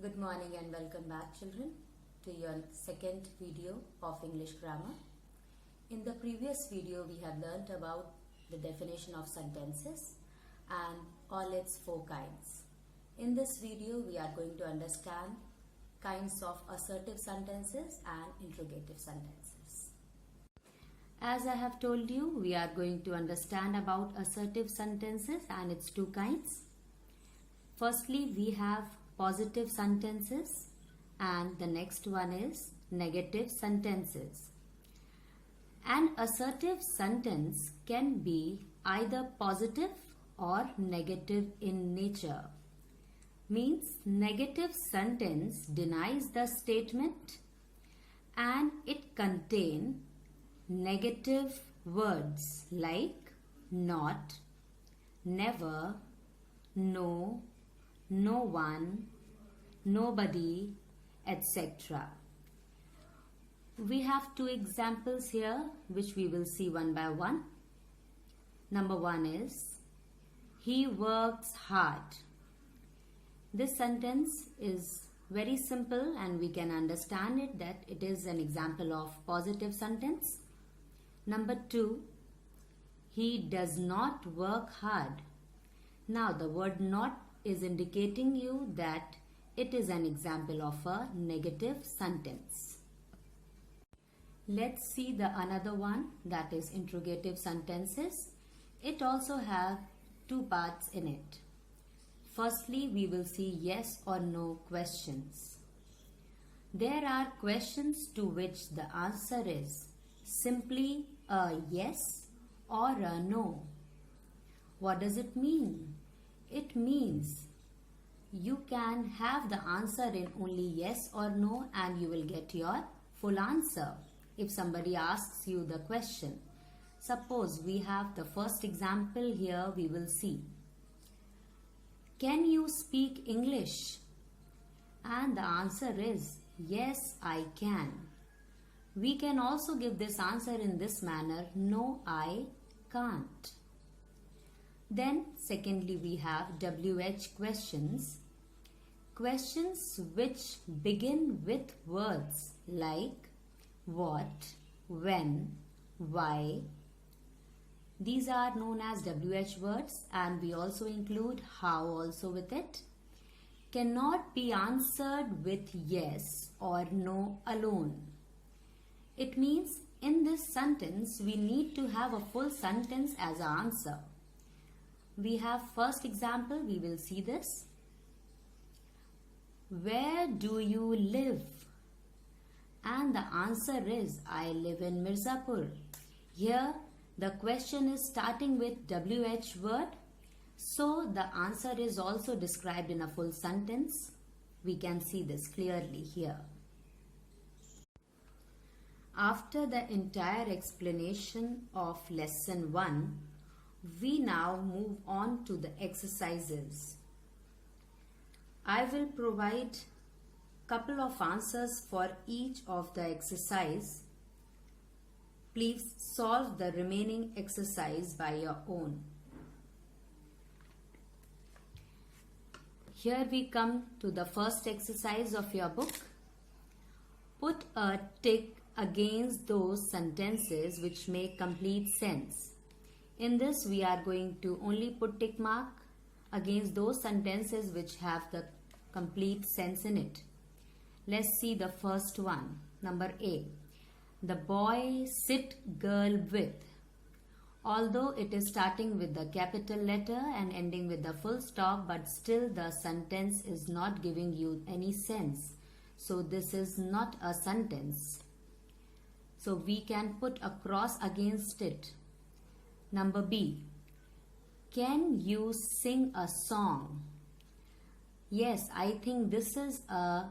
Good morning and welcome back, children, to your second video of English grammar. In the previous video, we have learnt about the definition of sentences and all its four kinds. In this video, we are going to understand kinds of assertive sentences and interrogative sentences. As I have told you, we are going to understand about assertive sentences and its two kinds. Firstly, we have positive sentences and the next one is negative sentences. An assertive sentence can be either positive or negative in nature. Means negative sentence denies the statement and it contains negative words like not, never, no, no one, nobody, etc. We have two examples here which we will see one by one. Number one is, he works hard. This sentence is very simple and we can understand it that it is an example of positive sentence. Number two, he does not work hard. Now the word not is indicating you that it is an example of a negative sentence. Let's see the another one, that is interrogative sentences. It also have two parts in it. Firstly, we will see yes or no questions. There are questions to which the answer is simply a yes or a no. What does it mean? It means you can have the answer in only yes or no and you will get your full answer if somebody asks you the question. Suppose we have the first example here, we will see. Can you speak English? And the answer is yes, I can. We can also give this answer in this manner, no, I can't. Then secondly, we have WH questions. Questions which begin with words like what, when, why. These are known as WH words and we also include how also with it. Cannot be answered with yes or no alone. It means in this sentence we need to have a full sentence as an answer. We have first example, we will see this. Where do you live? And the answer is I live in Mirzapur. Here the question is starting with WH word. So the answer is also described in a full sentence. We can see this clearly here. After the entire explanation of lesson 1, we now move on to the exercises. I will provide couple of answers for each of the exercise. Please solve the remaining exercise by your own. Here we come to the first exercise of your book. Put a tick against those sentences which make complete sense. In this, we are going to only put tick mark against those sentences which have the complete sense in it. Let's see the first one. Number A. The boy sit girl with. Although it is starting with the capital letter and ending with the full stop, but still the sentence is not giving you any sense. So this is not a sentence. So we can put a cross against it. Number B. Can you sing a song? Yes, I think this is a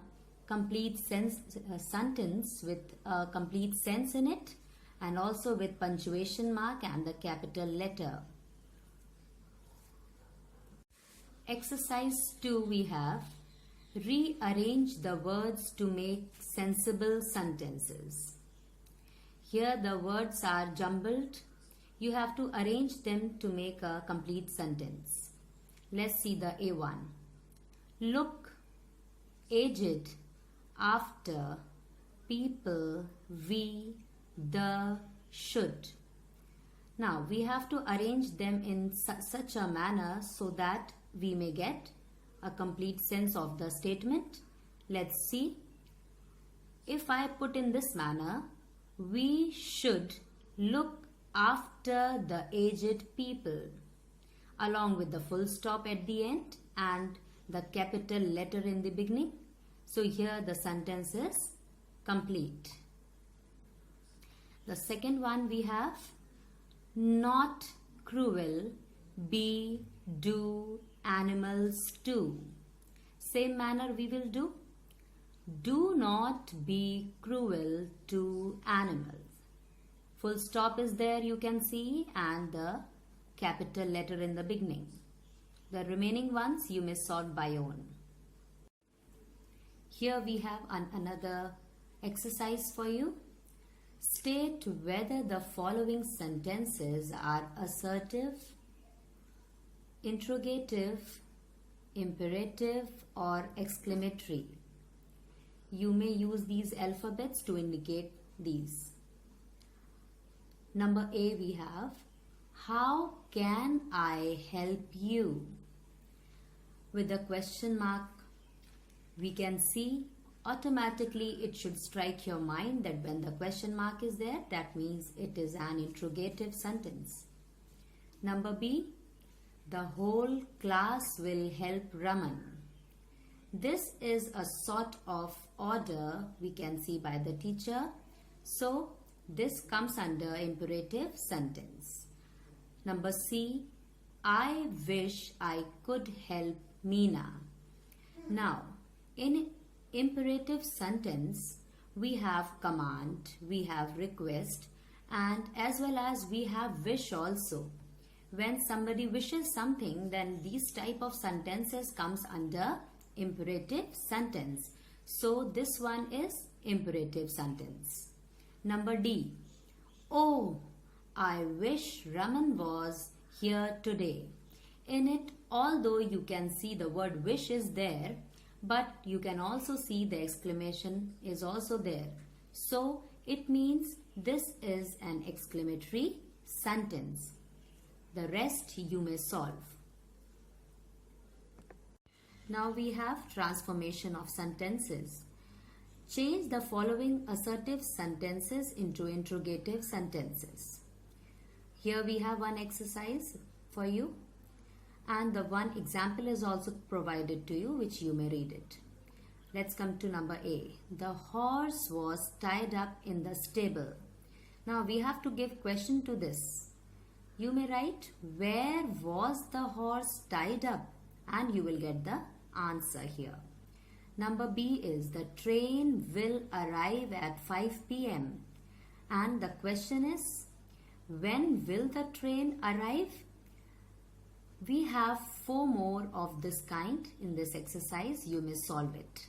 complete sentence with a complete sense in it and also with punctuation mark and the capital letter. Exercise 2 we have rearrange the words to make sensible sentences. Here the words are jumbled. You have to arrange them to make a complete sentence. Let's see the A1. Look, aged, after, people, we, the, should. Now we have to arrange them in such a manner so that we may get a complete sense of the statement. Let's see. If I put in this manner, we should look after the aged people, along with the full stop at the end and the capital letter in the beginning. So here the sentence is complete. The second one we have, not cruel, be, do, animals too. Same manner we will do. Do not be cruel to animals. Full stop is there, you can see, and the capital letter in the beginning. The remaining ones you may sort by own. Here we have another exercise for you. State whether the following sentences are assertive, interrogative, imperative, or exclamatory. You may use these alphabets to indicate these. Number A we have, how can I help you? With the question mark, we can see automatically it should strike your mind that when the question mark is there, that means it is an interrogative sentence. Number B, the whole class will help Raman. This is a sort of order we can see by the teacher. So this comes under imperative sentence. Number C, I wish I could help Meena. Now, in imperative sentence, we have command, we have request, and as well as we have wish also. When somebody wishes something, then these type of sentences comes under imperative sentence. So this one is imperative sentence. Number D, oh, I wish Raman was here today. In it, although you can see the word wish is there, but you can also see the exclamation is also there. So it means this is an exclamatory sentence. The rest you may solve. Now we have transformation of sentences. Change the following assertive sentences into interrogative sentences. Here we have one exercise for you, and the one example is also provided to you, which you may read it. Let's come to number A. The horse was tied up in the stable. Now we have to give question to this. You may write, where was the horse tied up? And you will get the answer here. Number B is, the train will arrive at 5 p.m. And the question is, when will the train arrive? We have 4 more of this kind in this exercise. You may solve it.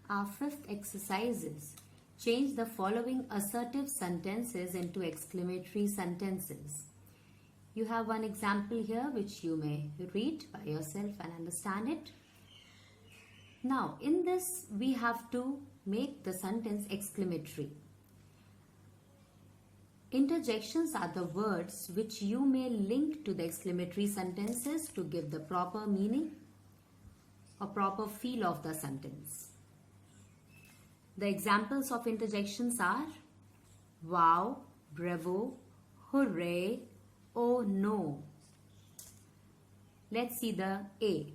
Our 5th exercise is, change the following assertive sentences into exclamatory sentences. You have one example here which you may read by yourself and understand it. Now in this we have to make the sentence exclamatory. Interjections are the words which you may link to the exclamatory sentences to give the proper meaning or proper feel of the sentence. The examples of interjections are wow, bravo, hooray, oh no. Let's see the A.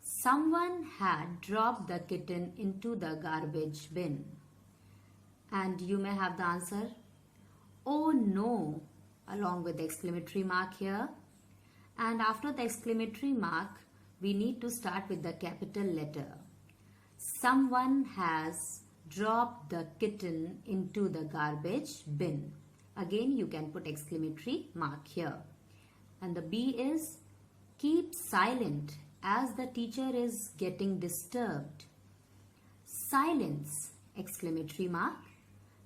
Someone had dropped the kitten into the garbage bin. And you may have the answer, oh no, along with the exclamatory mark here. And after the exclamatory mark, we need to start with the capital letter. Someone has dropped the kitten into the garbage bin. Again, you can put exclamatory mark here. And the B is, keep silent as the teacher is getting disturbed. Silence, exclamatory mark.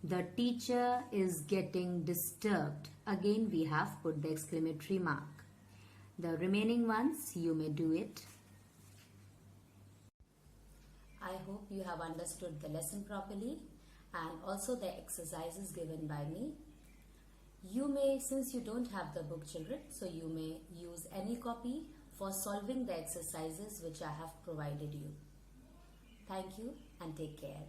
The teacher is getting disturbed. Again, we have put the exclamatory mark. The remaining ones, you may do it. I hope you have understood the lesson properly and also the exercises given by me. You may, since you don't have the book, children, so you may use any copy for solving the exercises which I have provided you. Thank you and take care.